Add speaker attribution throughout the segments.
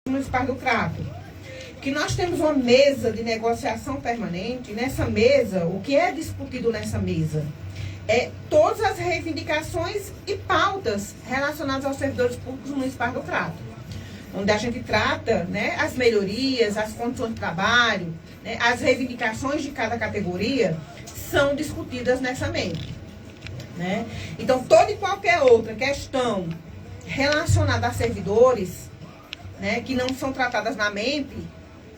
Speaker 1: no Espaço do Crato, que nós temos uma mesa de negociação permanente. Nessa mesa, o que é discutido nessa mesa é todas as reivindicações e pautas relacionadas aos servidores públicos no Espaço do Crato, onde a gente trata, né, as melhorias, as condições de trabalho, né, as reivindicações de cada categoria são discutidas nessa mesa, né? Então, toda e qualquer outra questão relacionada a servidores, né, que não são tratadas na MEMP,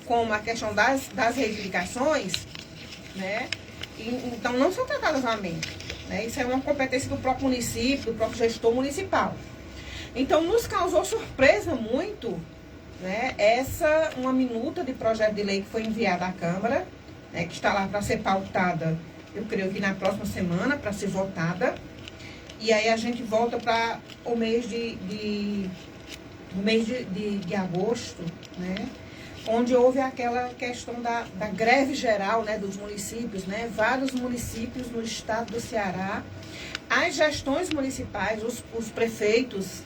Speaker 1: como a questão das reivindicações, né, então não são tratadas na MEMP, né? Isso é uma competência do próprio município, do próprio gestor municipal. Então, nos causou surpresa muito, né, uma minuta de projeto de lei que foi enviada à Câmara, né, que está lá para ser pautada, eu creio que na próxima semana, para ser votada. E aí a gente volta para o mês de agosto, né, onde houve aquela questão da greve geral, né, dos municípios, né, vários municípios no estado do Ceará, as gestões municipais, os prefeitos,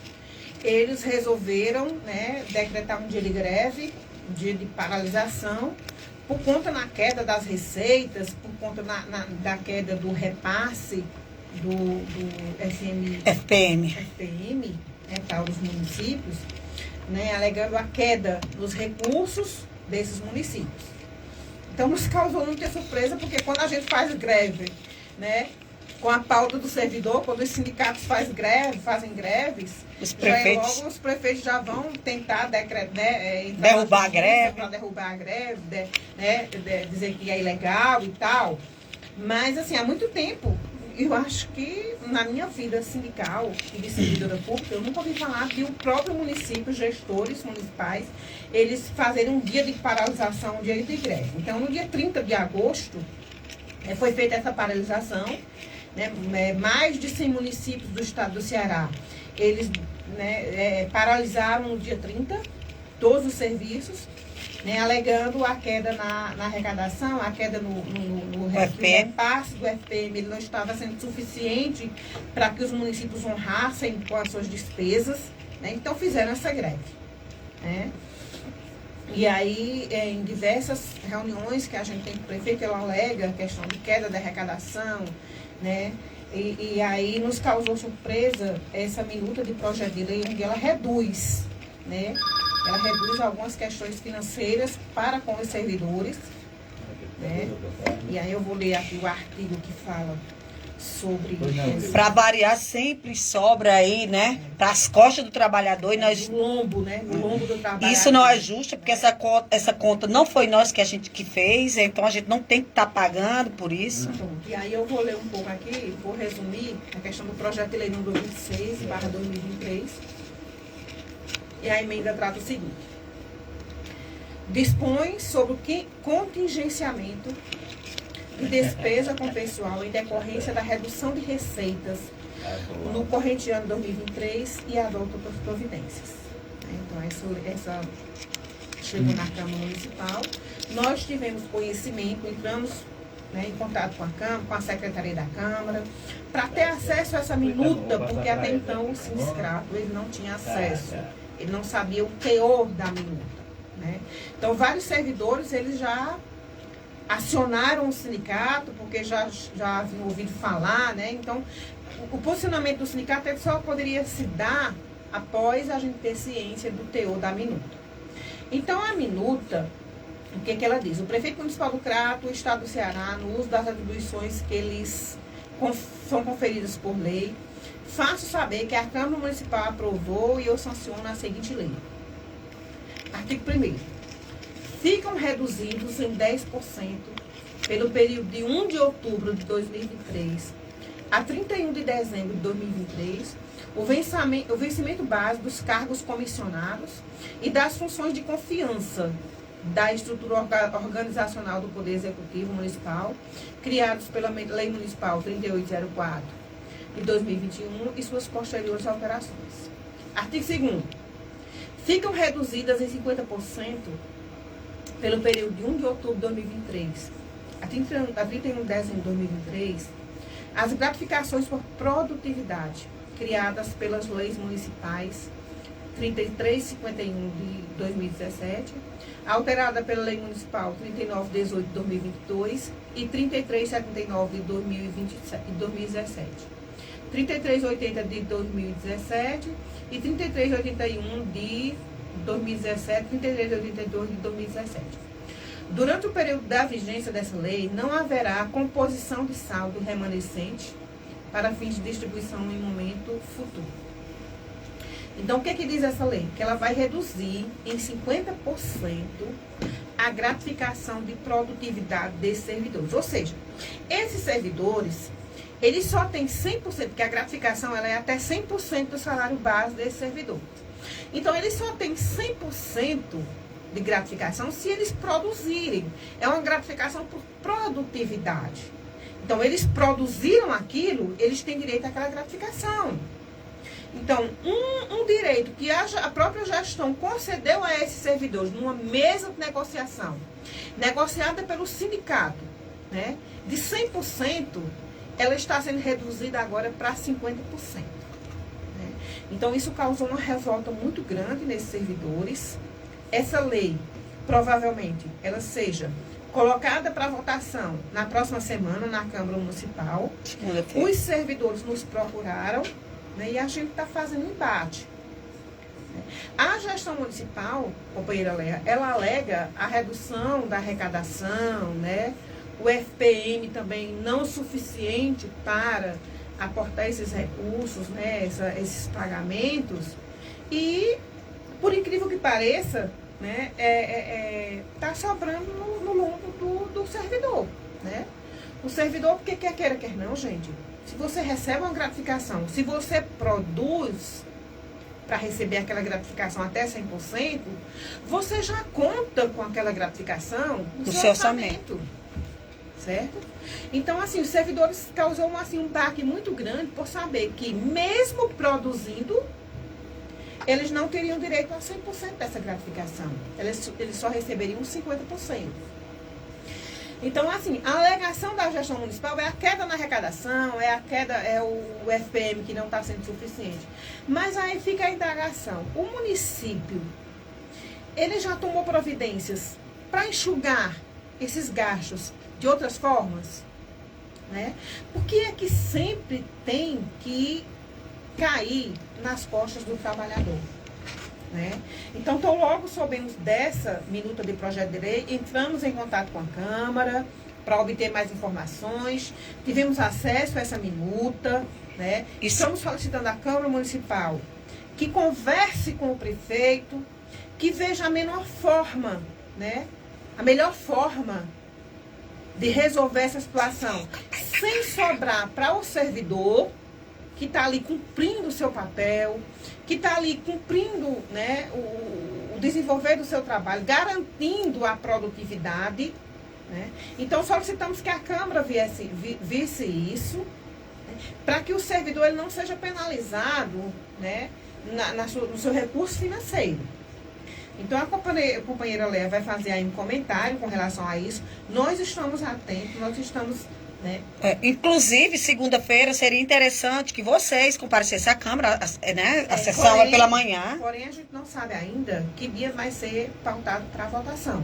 Speaker 1: eles resolveram, né, decretar um dia de greve, um dia de paralisação, por conta na queda das receitas, por conta da queda do repasse do FPM, né, para os municípios, né, alegando a queda dos recursos desses municípios. Então, nos causou muita surpresa, porque quando a gente faz greve, né, com a pauta do servidor, quando os sindicatos fazem greves, os prefeitos já vão tentar
Speaker 2: derrubar a greve,
Speaker 1: para derrubar a greve, dizer que é ilegal e tal. Mas, assim, há muito tempo, eu acho que na minha vida sindical e de servidora pública, eu nunca ouvi falar de o próprio município, gestores municipais, eles fazerem um dia de paralisação, um dia de greve. Então, no dia 30 de agosto, foi feita essa paralisação, né, mais de 100 municípios do estado do Ceará, eles, né, paralisaram no dia 30 todos os serviços, né, alegando a queda na arrecadação, a queda no repasse do FPM, ele não estava sendo suficiente para que os municípios honrassem com as suas despesas, né, então fizeram essa greve, né. E aí, em diversas reuniões que a gente tem com o prefeito, ele alega a questão de queda da arrecadação, né? E aí nos causou surpresa essa minuta de projeto de lei, onde ela reduz, né? Ela reduz algumas questões financeiras para com os servidores, né? E aí eu vou ler aqui o artigo que fala sobre...
Speaker 2: Para variar, sempre sobra aí, né? Para as costas do trabalhador. E nós...
Speaker 1: O lombo, né? O lombo do trabalhador.
Speaker 2: Isso não é justo, porque essa conta não foi nós que fez, então a gente não tem que estar pagando por isso.
Speaker 1: E aí eu vou ler um pouco aqui, vou resumir a questão do projeto de lei número 26/2023. E a emenda trata o seguinte: dispõe sobre o contingenciamento de despesa com pessoal em decorrência da redução de receitas no corrente ano 2023 e adota outras providências. Então, essa chegou na Câmara Municipal. Nós tivemos conhecimento, entramos, né, em contato com a Câmara, com a Secretaria da Câmara, para ter acesso a essa minuta, porque até então o sindicato ele não tinha acesso, ele não sabia o teor da minuta, né? Então, vários servidores, eles já acionaram o sindicato, porque já haviam ouvido falar, né? Então, o posicionamento do sindicato só poderia se dar após a gente ter ciência do teor da minuta. Então, a minuta, o que ela diz? O prefeito municipal do Crato, o estado do Ceará, no uso das atribuições que eles são conferidas por lei, faço saber que a Câmara Municipal aprovou e eu sanciono a seguinte lei. Artigo 1º. Ficam reduzidos em 10% pelo período de 1 de outubro de 2023 a 31 de dezembro de 2023, o vencimento base dos cargos comissionados e das funções de confiança da estrutura organizacional do Poder Executivo Municipal, criados pela Lei Municipal 3804 de 2021 e suas posteriores alterações. Artigo 2º. Ficam reduzidas em 50% pelo período de 1 de outubro de 2023 a 31 de dezembro de 2023, as gratificações por produtividade criadas pelas leis municipais 3351 de 2017, alterada pela Lei Municipal 3918 de 2022 e 3379 de 2017. 3380 de 2017 e 3381 de 2017, 3382 de 2017. Durante o período da vigência dessa lei, não haverá composição de saldo remanescente para fins de distribuição em momento futuro. Então, o que que diz essa lei? Que ela vai reduzir em 50% a gratificação de produtividade desses servidores. Ou seja, esses servidores, eles só têm 100%, porque a gratificação ela é até 100% do salário base desse servidor. Então, eles só têm 100% de gratificação se eles produzirem. É uma gratificação por produtividade. Então, eles produziram aquilo, eles têm direito àquela gratificação. Então, um direito que a própria gestão concedeu a esses servidores numa mesa de negociação, negociada pelo sindicato, né, de 100%, ela está sendo reduzida agora para 50%. Né? Então, isso causou uma revolta muito grande nesses servidores. Essa lei, provavelmente, ela seja colocada para votação na próxima semana na Câmara Municipal. Os servidores nos procuraram, né, e a gente está fazendo embate. A gestão municipal, companheira Léa, ela alega a redução da arrecadação, né, o FPM também não suficiente para aportar esses recursos, né, esses pagamentos. E, por incrível que pareça, né, tá sobrando no lombo do servidor, né? O servidor, porque quer queira, quer não, gente. Se você recebe uma gratificação, se você produz para receber aquela gratificação até 100%, você já conta com aquela gratificação no seu orçamento. Certo? Então, assim, os servidores causam assim, um baque muito grande por saber que, mesmo produzindo, eles não teriam direito a 100% dessa gratificação. Eles só receberiam 50%. Então, assim, a alegação da gestão municipal é a queda na arrecadação, é o FPM que não está sendo suficiente. Mas aí fica a indagação. O município, ele já tomou providências para enxugar esses gastos de outras formas? Né? Por que é que sempre tem que cair nas costas do trabalhador? Né? Então, logo soubemos dessa minuta de projeto de lei, entramos em contato com a Câmara para obter mais informações, tivemos acesso a essa minuta, né? Estamos solicitando à Câmara Municipal que converse com o prefeito, que veja a melhor forma, né? A melhor forma de resolver essa situação, sem sobrar para o servidor, que está ali cumprindo o seu papel, que está ali cumprindo, né, o desenvolver do seu trabalho, garantindo a produtividade. Né? Então, solicitamos que a Câmara visse isso, né, para que o servidor ele não seja penalizado, né, no seu recurso financeiro. Então, a companheira Léa vai fazer aí um comentário com relação a isso. Nós estamos atentos, nós estamos... Né?
Speaker 2: Inclusive, segunda-feira seria interessante que vocês comparecessem à Câmara, né? A sessão é pela manhã.
Speaker 1: Porém, a gente não sabe ainda que dia vai ser pautado para votação.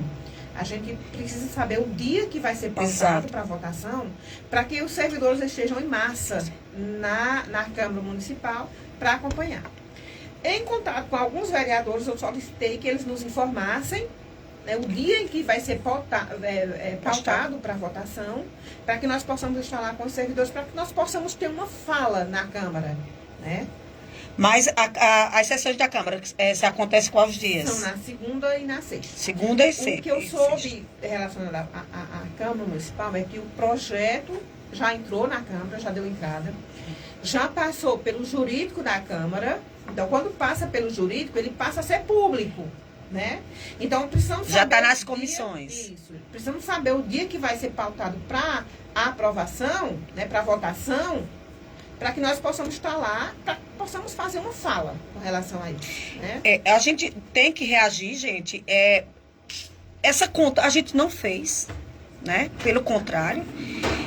Speaker 1: A gente precisa saber o dia que vai ser pautado para votação, para que os servidores estejam em massa na Câmara Municipal para acompanhar. Em contato com alguns vereadores, eu solicitei que eles nos informassem, né, o dia em que vai ser pautado para votação, para que nós possamos estar lá com os servidores, para que nós possamos ter uma fala na Câmara, né?
Speaker 2: Mas as sessões da Câmara acontecem quais dias?
Speaker 1: São na segunda e na sexta.
Speaker 2: Segunda e sexta.
Speaker 1: O que eu soube relacionado à Câmara Municipal é que o projeto já entrou na Câmara, já deu entrada, já passou pelo jurídico da Câmara. Então, quando passa pelo jurídico, ele passa a ser público. Né? Então, precisamos saber...
Speaker 2: Já está nas comissões.
Speaker 1: Isso. Precisamos saber o dia que vai ser pautado para a aprovação, né, para a votação, para que nós possamos estar lá, para que possamos fazer uma fala com relação a isso. Né?
Speaker 2: A gente tem que reagir, gente. Essa conta a gente não fez, né? Pelo contrário.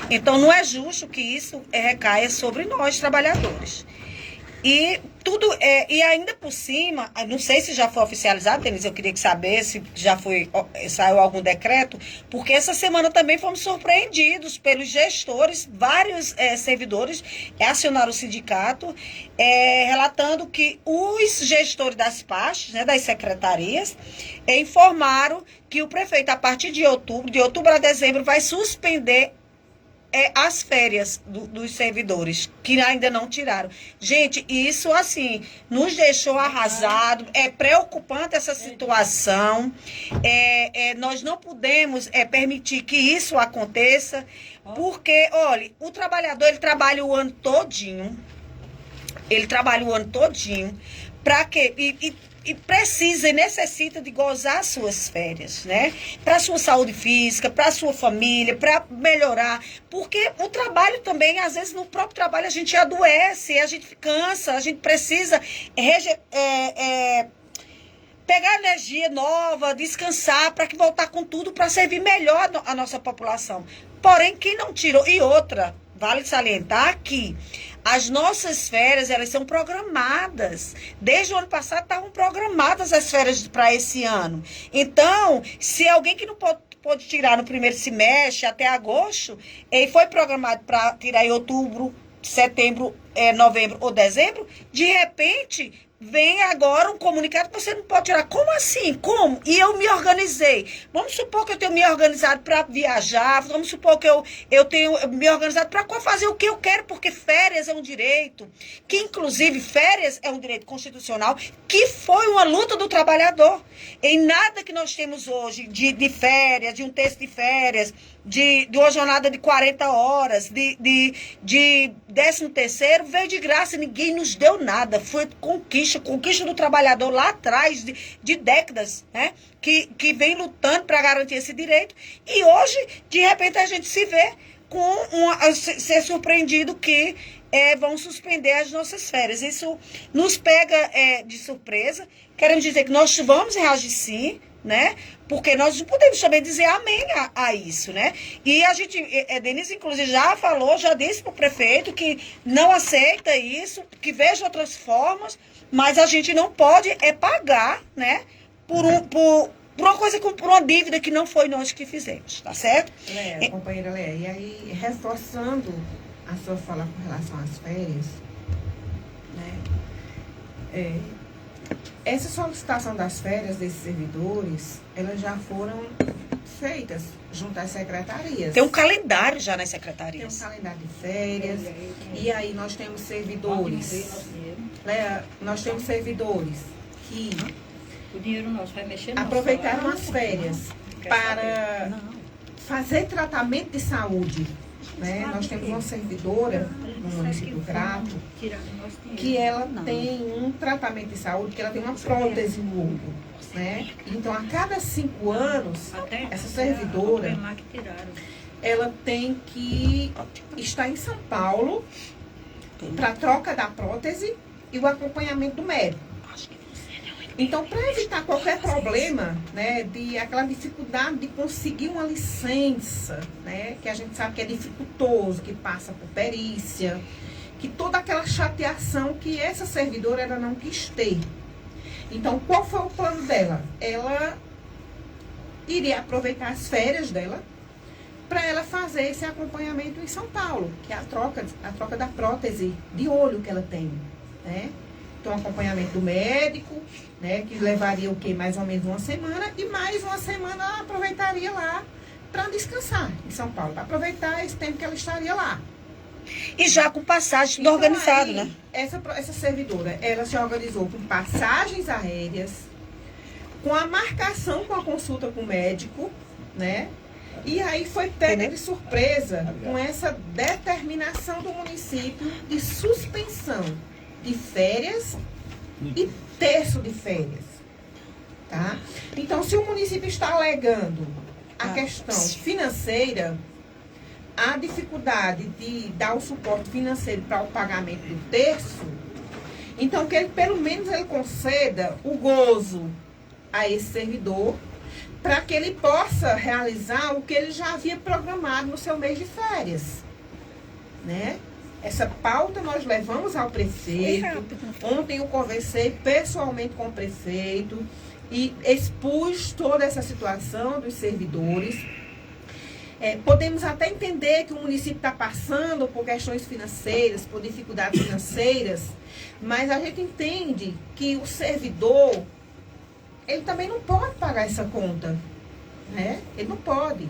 Speaker 2: Então, não é justo que isso recaia sobre nós, trabalhadores. E tudo, e ainda por cima, não sei se já foi oficializado, Denise, eu queria que saber se já saiu algum decreto, porque essa semana também fomos surpreendidos pelos gestores, vários servidores acionaram o sindicato, relatando que os gestores das pastas, né, das secretarias, informaram que o prefeito, a partir de outubro a dezembro, vai suspender as férias dos servidores, que ainda não tiraram. Gente, isso, assim, nos deixou arrasado. É preocupante essa situação. Nós não podemos permitir que isso aconteça, porque, olha, o trabalhador, ele trabalha o ano todinho. Ele trabalha o ano todinho. Para quê? E precisa e necessita de gozar as suas férias, né? Para a sua saúde física, para a sua família, para melhorar. Porque o trabalho também, às vezes, no próprio trabalho, a gente adoece, a gente cansa, a gente precisa pegar energia nova, descansar, para que voltar com tudo, para servir melhor a nossa população. Porém, quem não tirou... E outra, vale salientar que as nossas férias, elas são programadas. Desde o ano passado estavam programadas as férias para esse ano. Então, se alguém que não pode tirar no primeiro semestre até agosto, ele foi programado para tirar em outubro, setembro, novembro ou dezembro, de repente vem agora um comunicado que você não pode tirar. Como assim? Como? E eu me organizei. Vamos supor que eu tenho me organizado para viajar, vamos supor que eu tenho me organizado para fazer o que eu quero, porque férias é um direito, que inclusive férias é um direito constitucional, que foi uma luta do trabalhador. Em nada que nós temos hoje de férias, de um terço de férias, de uma jornada de 40 horas, de 13º, veio de graça, ninguém nos deu nada, foi conquista do trabalhador lá atrás, de décadas, né? Que vem lutando para garantir esse direito, e hoje, de repente, a gente se vê ser surpreendido que vão suspender as nossas férias. Isso nos pega de surpresa. Queremos dizer que nós vamos reagir sim, né? Porque nós não podemos também dizer amém a isso, né? E a gente, Denise, inclusive, já disse para o prefeito que não aceita isso, que veja outras formas, mas a gente não pode pagar, né? Por uma coisa, por uma dívida que não foi nós que fizemos, tá certo?
Speaker 1: Companheira Léa, e aí, reforçando a sua fala com relação às férias, né? Essa solicitação das férias desses servidores, elas já foram feitas junto às secretarias.
Speaker 2: Tem um calendário já nas secretarias.
Speaker 1: Tem um calendário de férias. E aí nós temos servidores. Nós temos servidores que
Speaker 3: o dinheiro nosso vai mexer no
Speaker 1: aproveitaram as férias para fazer tratamento de saúde. Né? Nós temos uma servidora no município Crato que ela tem um tratamento de saúde, que ela tem uma prótese no ombro, né? Então, a cada 5 anos, essa servidora, ela tem que estar em São Paulo para troca da prótese e o acompanhamento do médico. Então, para evitar qualquer problema, né, aquela dificuldade de conseguir uma licença, né, que a gente sabe que é dificultoso, que passa por perícia, que toda aquela chateação que essa servidora ela não quis ter. Então, qual foi o plano dela? Ela iria aproveitar as férias dela para ela fazer esse acompanhamento em São Paulo, que é a troca da prótese de olho que ela tem, né? Então, acompanhamento do médico, né, que levaria o quê? Mais ou menos uma semana, e mais uma semana ela aproveitaria lá para descansar em São Paulo, para aproveitar esse tempo que ela estaria lá.
Speaker 2: E já com passagem tudo organizado,
Speaker 1: aí,
Speaker 2: né?
Speaker 1: Essa servidora, ela se organizou com passagens aéreas, com a marcação com a consulta com o médico, né? E aí foi pega de surpresa com essa determinação do município de suspensão de férias e terço de férias, tá? Então, se o município está alegando a questão financeira, a dificuldade de dar o suporte financeiro para o pagamento do terço, então que ele, pelo menos, ele conceda o gozo a esse servidor para que ele possa realizar o que ele já havia programado no seu mês de férias, né? Essa pauta nós levamos ao prefeito. Ontem eu conversei pessoalmente com o prefeito e expus toda essa situação dos servidores. Podemos até entender que o município está passando por questões financeiras, por dificuldades financeiras, mas a gente entende que o servidor, ele também não pode pagar essa conta, né? Ele não pode.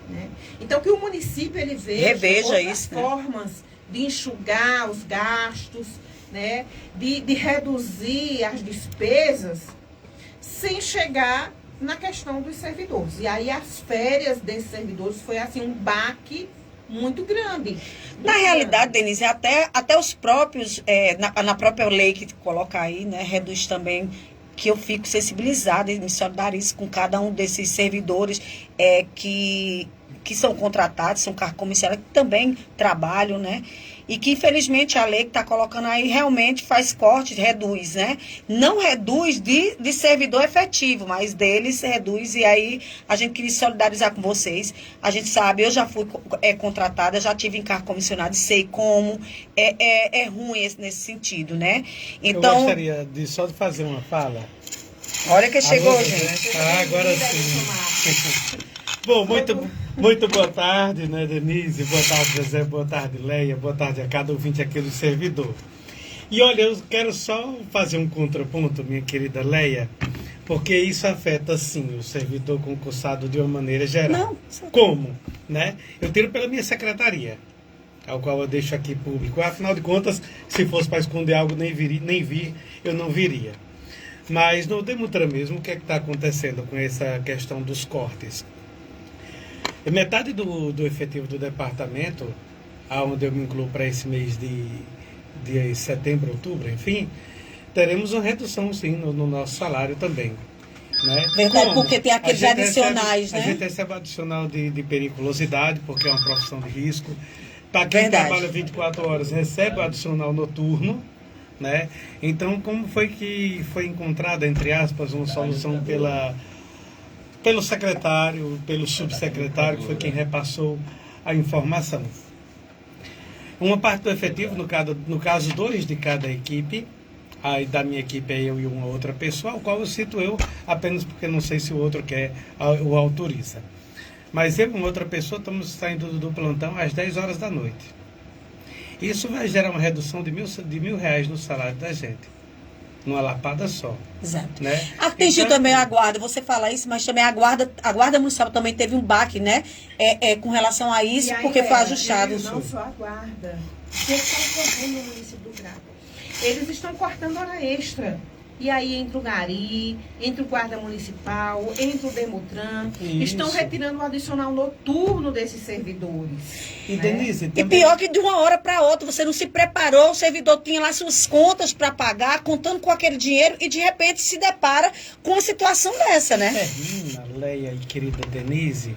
Speaker 1: Né? Então, que o município ele veja outras formas de enxugar os gastos, né? de reduzir as despesas, sem chegar na questão dos servidores. E aí as férias desses servidores foi assim um baque muito grande.
Speaker 2: Na realidade, Denise, até os próprios, na própria lei que coloca aí, né, reduz também, que eu fico sensibilizada e me solidarizo com cada um desses servidores que são contratados, são cargos comissários, que também trabalham, né? E que, infelizmente, a lei que está colocando aí realmente faz corte, reduz, né? Não reduz de servidor efetivo, mas deles reduz. E aí, a gente queria solidarizar com vocês. A gente sabe, eu já fui contratada, já tive em cargo comissionado, sei como é ruim nesse sentido, né? Então,
Speaker 4: eu gostaria só de fazer uma fala.
Speaker 2: Olha que chegou, gente.
Speaker 4: Agora sim. Bom, muito boa tarde, né, Denise? Boa tarde, José. Boa tarde, Leia. Boa tarde a cada ouvinte aqui do servidor. E olha, eu quero só fazer um contraponto, minha querida Leia, porque isso afeta, sim, o servidor concursado de uma maneira geral. Não. Como? Né? Eu tiro pela minha secretaria, ao qual eu deixo aqui público. Afinal de contas, se fosse para esconder algo, nem vir, eu não viria. Mas no Demutran mesmo, o que é que está acontecendo com essa questão dos cortes? Metade do efetivo do departamento, onde eu me incluo para esse mês de setembro, outubro, enfim, teremos uma redução, sim, no nosso salário também. Né?
Speaker 2: Verdade, porque tem aqueles adicionais, né?
Speaker 4: A gente recebe adicional de periculosidade, porque é uma profissão de risco. Para quem trabalha 24 horas, recebe o adicional noturno. Né? Então, como foi que foi encontrada, entre aspas, uma solução pelo secretário, pelo subsecretário, que foi quem repassou a informação? Uma parte do efetivo, no caso 2 de cada equipe, aí da minha equipe é eu e uma outra pessoa, ao qual eu cito eu apenas porque não sei se o outro quer ou autoriza. Mas eu e uma outra pessoa estamos saindo do plantão às 10 horas da noite. Isso vai gerar uma redução de R$1.000 no salário da gente. Numa lapada só.
Speaker 2: Exato.
Speaker 4: Né?
Speaker 2: Atingiu
Speaker 4: então,
Speaker 2: também a guarda, você fala isso, mas também a guarda municipal também teve um baque, né? Com relação a isso, porque foi ajustado.
Speaker 1: Não só a guarda. Eles estão cortando no município do Crato. Eles estão cortando hora extra. E aí entra o Gari, entra o guarda municipal, entra o Demutran.
Speaker 4: Isso.
Speaker 1: Estão retirando o adicional noturno desses servidores.
Speaker 4: E Denise,
Speaker 2: também... E pior que de uma hora para outra, você não se preparou, o servidor tinha lá suas contas para pagar, contando com aquele dinheiro, e de repente se depara com uma situação dessa, né?
Speaker 4: Termina, Leia e querida Denise,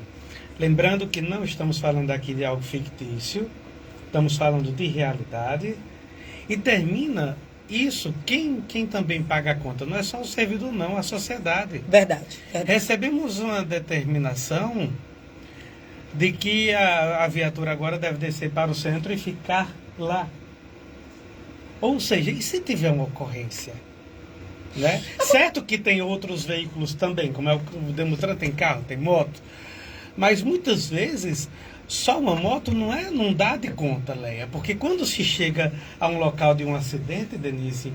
Speaker 4: lembrando que não estamos falando aqui de algo fictício, estamos falando de realidade, e termina... Isso, quem também paga a conta? Não é só o servidor, não, a sociedade.
Speaker 2: Verdade.
Speaker 4: Recebemos uma determinação de que a viatura agora deve descer para o centro e ficar lá. Ou seja, e se tiver uma ocorrência? Né? Certo que tem outros veículos também, como é o Demutran, tem carro, tem moto, mas muitas vezes... Só uma moto não dá de conta, Leia, porque quando se chega a um local de um acidente, Denise,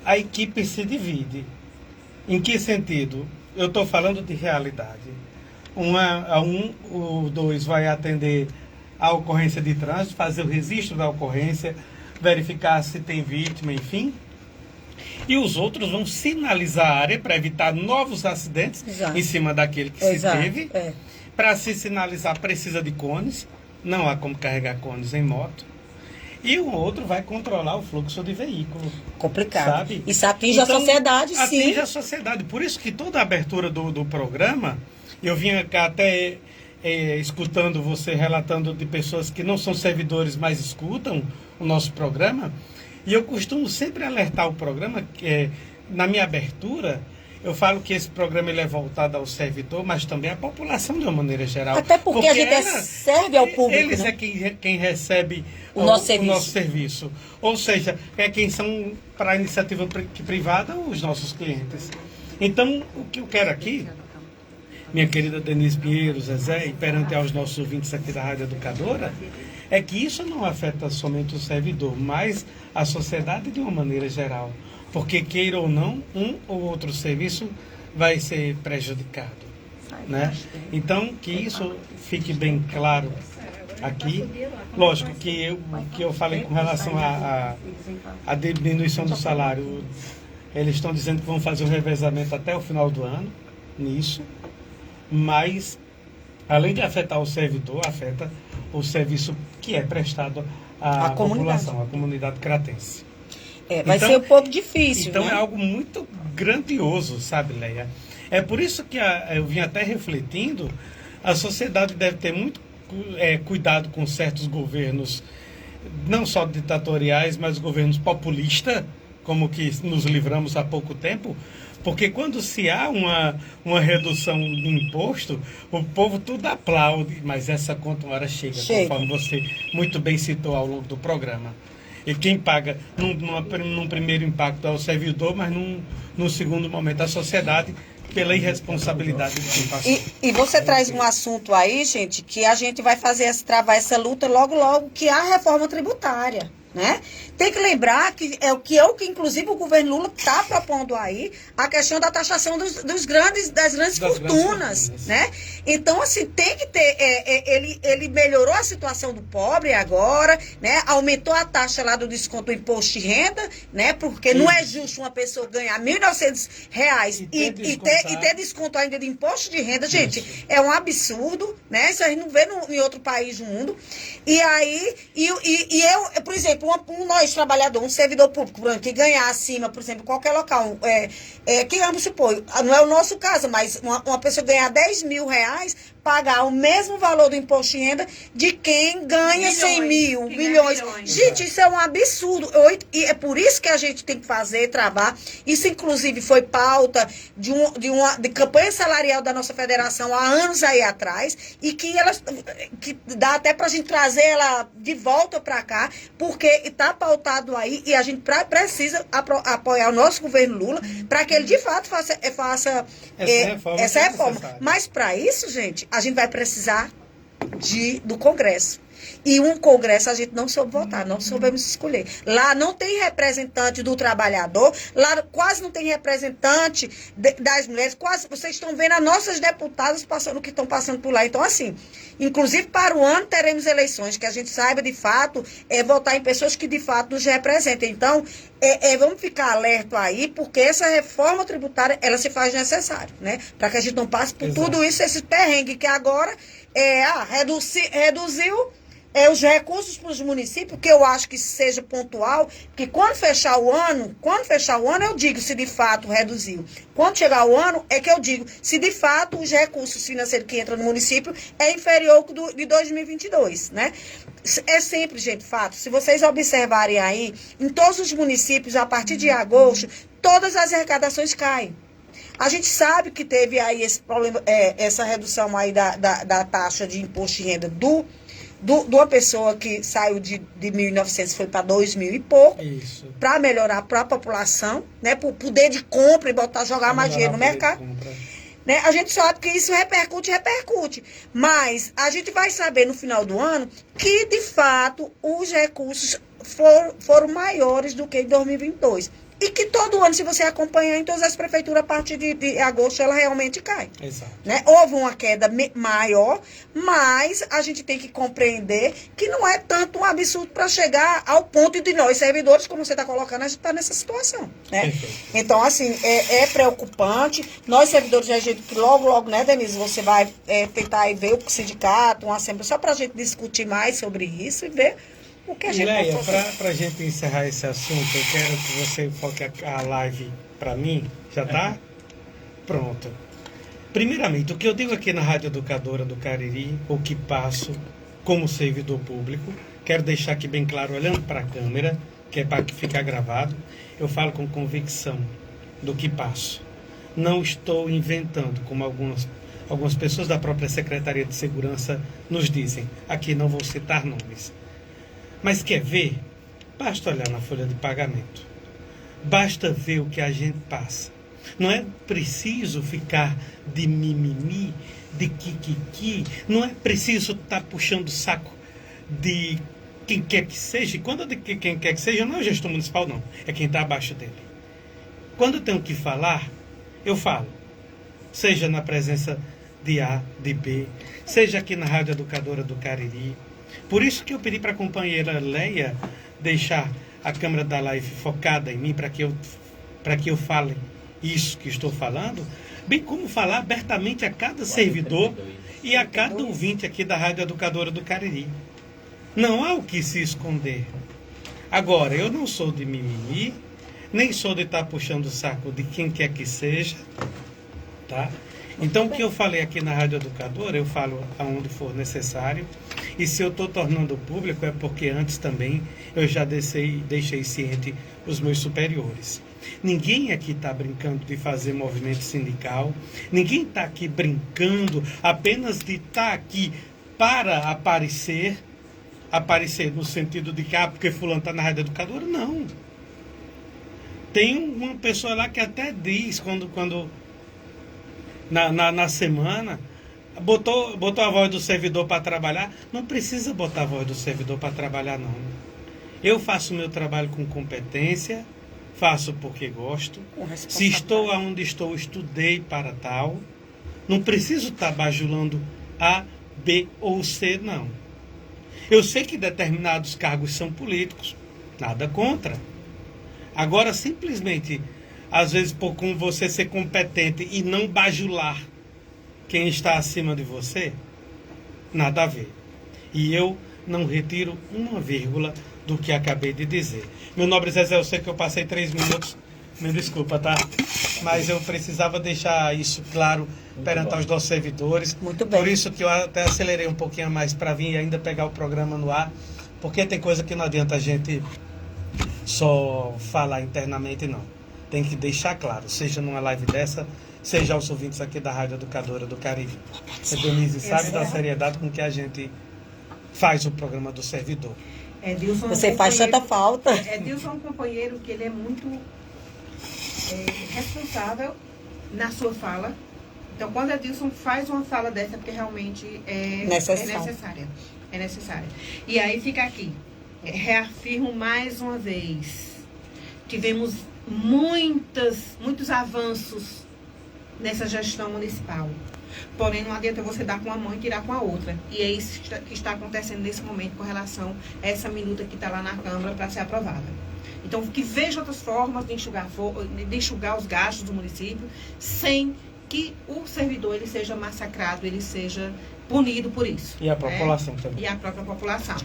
Speaker 4: a equipe se divide. Em que sentido? Eu estou falando de realidade. O 2 vai atender a ocorrência de trânsito, fazer o registro da ocorrência, verificar se tem vítima, enfim. E os outros vão sinalizar a área para evitar novos acidentes. Exato. Em cima daquele que se teve. Para se sinalizar, precisa de cones. Não há como carregar cones em moto. E o outro vai controlar o fluxo de veículo.
Speaker 2: Complicado.
Speaker 4: Sabe?
Speaker 2: Isso atinge então, a sociedade, sim.
Speaker 4: Atinge a sociedade. Por isso que toda a abertura do programa, eu vinha cá até escutando você relatando de pessoas que não são servidores, mas escutam o nosso programa. E eu costumo sempre alertar o programa, na minha abertura, Eu falo que esse programa ele é voltado ao servidor, mas também à população de uma maneira geral.
Speaker 2: Até porque a gente serve ao público.
Speaker 4: Eles
Speaker 2: né?
Speaker 4: é quem recebe
Speaker 2: o nosso
Speaker 4: serviço. Ou seja, é quem são, para a iniciativa privada, os nossos clientes. Então, o que eu quero aqui, minha querida Denise Pinheiro, Zezé, e perante aos nossos ouvintes aqui da Rádio Educadora, é que isso não afeta somente o servidor, mas a sociedade de uma maneira geral. Porque, queira ou não, um ou outro serviço vai ser prejudicado. Né? Então, que isso fique bem claro aqui. Lógico que eu falei com relação à diminuição do salário, eles estão dizendo que vão fazer o revezamento até o final do ano, nisso, mas, além de afetar o servidor, afeta o serviço que é prestado à população, à comunidade cratense.
Speaker 2: Vai ser um pouco difícil.
Speaker 4: Então,
Speaker 2: né?
Speaker 4: É algo muito grandioso, sabe, Leia? É por isso que eu vim até refletindo, a sociedade deve ter muito cuidado com certos governos, não só ditatoriais, mas governos populistas, como que nos livramos há pouco tempo, porque quando se há uma redução de imposto, o povo tudo aplaude, mas essa conta uma hora chega. Conforme você muito bem citou ao longo do programa. E quem paga num primeiro impacto é o servidor, mas num segundo momento a sociedade, pela irresponsabilidade de quem passou.
Speaker 2: E você traz um assunto aí, gente, que a gente vai travar essa luta logo, que é a reforma tributária. Né? Tem que lembrar que que inclusive o governo Lula está propondo aí a questão da taxação das grandes fortunas, né? Então, assim, tem que ter, ele melhorou a situação do pobre agora, né? Aumentou a taxa lá do desconto do imposto de renda, né? Porque não é justo uma pessoa ganhar R$ 1.900 e ter desconto ainda de imposto de renda, gente, é um absurdo, né? Isso a gente não vê em outro país do mundo. E aí, eu, por exemplo, nós trabalhador, um servidor público, que ganhar acima, por exemplo, qualquer local, que vamos supor, não é o nosso caso, mas uma pessoa ganhar R$ 10.000, pagar o mesmo valor do imposto de renda de quem ganha 100 mil, milhões. Gente, isso é um absurdo. E é por isso que a gente tem que travar. Isso, inclusive, foi pauta de campanha salarial da nossa federação há anos aí atrás, e que dá até pra gente trazer ela de volta pra cá, porque está pautado aí e a gente precisa apoiar o nosso governo Lula para que ele, de fato, faça essa reforma. Mas, para isso, gente, a gente vai precisar do Congresso. E um Congresso a gente não soube votar, não soubemos escolher. Lá não tem representante do trabalhador, lá quase não tem representante das mulheres, quase vocês estão vendo as nossas deputadas passando o que estão passando por lá. Então, assim, inclusive para o ano teremos eleições, que a gente saiba de fato votar em pessoas que de fato nos representem. Então, vamos ficar alerta aí, porque essa reforma tributária, ela se faz necessária, né? Para que a gente não passe por tudo isso, esse perrengue que agora reduziu os recursos para os municípios, que eu acho que seja pontual, porque quando fechar o ano eu digo se de fato reduziu. Quando chegar o ano é que eu digo se de fato os recursos financeiros que entram no município é inferior ao de 2022, né? É sempre, gente, fato. Se vocês observarem aí, em todos os municípios, a partir de agosto, todas as arrecadações caem. A gente sabe que teve aí esse problema, essa redução aí da taxa de imposto de renda de uma pessoa que saiu de 1.900 foi para 2.000 e pouco, para melhorar para a população, né, por poder de compra e jogar mais dinheiro no mercado. Né? A gente sabe que isso repercute, mas a gente vai saber no final do ano que, de fato, os recursos foram maiores do que em 2022. E que todo ano, se você acompanhar em todas as prefeituras, a partir de agosto, ela realmente cai.
Speaker 4: Exato.
Speaker 2: Né? Houve uma queda maior, mas a gente tem que compreender que não é tanto um absurdo para chegar ao ponto de nós, servidores, como você está colocando, a gente está nessa situação. Né? Então, assim, é preocupante. Nós, servidores, a gente que logo, né, Denise, você vai tentar aí ver o sindicato, uma assembleia, só para a gente discutir mais sobre isso e ver o que a gente
Speaker 4: Leia, para a gente encerrar esse assunto, eu quero que você foque a live para mim. Já tá? Pronto. Primeiramente, o que eu digo aqui na Rádio Educadora do Cariri, o que passo como servidor público, quero deixar aqui bem claro, olhando para a câmera, que é para que ficar gravado, eu falo com convicção do que passo. Não estou inventando, como algumas pessoas da própria Secretaria de Segurança nos dizem. Aqui não vou citar nomes. Mas quer ver? Basta olhar na folha de pagamento. Basta ver o que a gente passa. Não é preciso ficar de mimimi, de kikiki. Não é preciso estar puxando o saco de quem quer que seja. E quando eu digo quem quer que seja, não é o gestor municipal, não. É quem está abaixo dele. Quando eu tenho que falar, eu falo. Seja na presença de A, de B, seja aqui na Rádio Educadora do Cariri. Por isso que eu pedi para a companheira Leia deixar a câmera da live focada em mim, para que eu fale isso que estou falando, bem como falar abertamente a cada servidor e a cada ouvinte aqui da Rádio Educadora do Cariri. Não há o que se esconder. Agora, eu não sou de mimimi, nem sou de estar puxando o saco de quem quer que seja, tá? Então, o que eu falei aqui na Rádio Educadora, eu falo aonde for necessário. E se eu estou tornando público, é porque antes também eu já deixei ciente os meus superiores. Ninguém aqui está brincando de fazer movimento sindical. Ninguém está aqui brincando apenas de estar aqui para aparecer. Aparecer no sentido de que, porque fulano está na Rádio Educadora. Não. Tem uma pessoa lá que até diz, quando na semana, botou a voz do servidor para trabalhar. Não precisa botar a voz do servidor para trabalhar, não. Eu faço o meu trabalho com competência, faço porque gosto. Se estou onde estou, estudei para tal. Não preciso estar bajulando A, B ou C, não. Eu sei que determinados cargos são políticos, nada contra. Agora, simplesmente, às vezes, por como você ser competente e não bajular quem está acima de você, nada a ver. E eu não retiro uma vírgula do que acabei de dizer. Meu nobre Zezé, eu sei que eu passei 3 minutos, me desculpa, tá? Mas eu precisava deixar isso claro perante aos nossos servidores.
Speaker 2: Muito bem.
Speaker 4: Por isso que eu até acelerei um pouquinho mais para vir e ainda pegar o programa no ar, porque tem coisa que não adianta a gente só falar internamente, não. Tem que deixar claro, seja numa live dessa, seja aos ouvintes aqui da Rádio Educadora do Cariri. A Denise sabe da seriedade com que a gente faz o programa do servidor.
Speaker 1: Edilson
Speaker 2: Você faz tanta falta.
Speaker 1: Edilson é um companheiro que ele é muito responsável na sua fala. Então, quando Edilson faz uma fala dessa, é porque realmente é necessária. É necessária. E aí fica aqui. Reafirmo mais uma vez. Tivemos muitos avanços nessa gestão municipal. Porém, não adianta você dar com uma mão e tirar com a outra. E é isso que está acontecendo nesse momento com relação a essa minuta que está lá na Câmara para ser aprovada. Então, que veja outras formas de enxugar os gastos do município sem que o servidor ele seja massacrado, ele seja punido por isso.
Speaker 4: E a população também.
Speaker 1: E a própria população.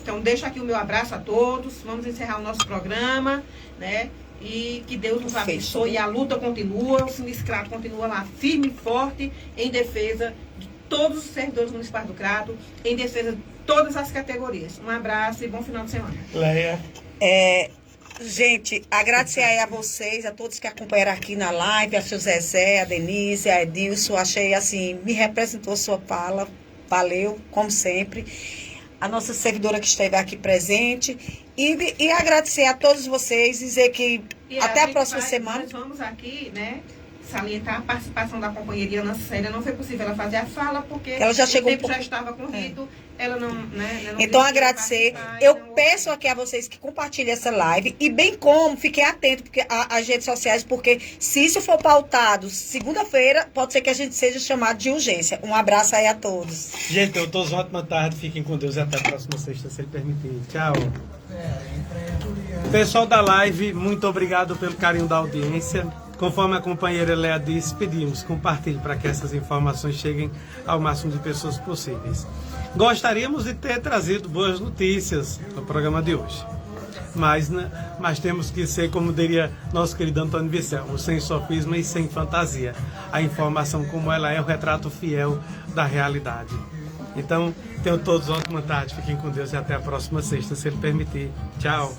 Speaker 1: Então, deixo aqui o meu abraço a todos. Vamos encerrar o nosso programa, né? E que Deus nos abençoe. E a luta continua, o sindicato continua lá firme e forte em defesa de todos os servidores municipais do Crato, em defesa de todas as categorias. Um abraço e bom final de semana.
Speaker 4: Leia.
Speaker 2: Gente, agradecer aí a vocês, a todos que acompanharam aqui na live, a seu Zezé, a Denise, a Edilson. Achei assim, me representou a sua fala. Valeu, como sempre. A nossa servidora que esteve aqui presente. E agradecer a todos vocês, dizer que até a próxima semana.
Speaker 1: Nós vamos aqui, né, salientar a participação da companheira Ana Célia. Não foi possível ela fazer a fala, porque
Speaker 2: ela já chegou
Speaker 1: o tempo já estava corrido. Ela não, né, não
Speaker 2: então, agradecer. Eu peço aqui a vocês que compartilhem essa live e bem como, fiquem atentos porque às redes sociais, porque se isso for pautado segunda-feira, pode ser que a gente seja chamado de urgência. Um abraço aí a todos.
Speaker 4: Gente, eu todos ótima tarde, fiquem com Deus e até a próxima sexta, se ele permitir. Tchau. Pessoal da live, muito obrigado pelo carinho da audiência. Conforme a companheira Léa disse, pedimos, compartilhe para que essas informações cheguem ao máximo de pessoas possíveis. Gostaríamos de ter trazido boas notícias no programa de hoje. Mas temos que ser, como diria nosso querido Antônio Vicel, sem sofisma e sem fantasia. A informação como ela é o retrato fiel da realidade. Então, tenham todos uma ótima tarde, fiquem com Deus e até a próxima sexta, se ele permitir. Tchau.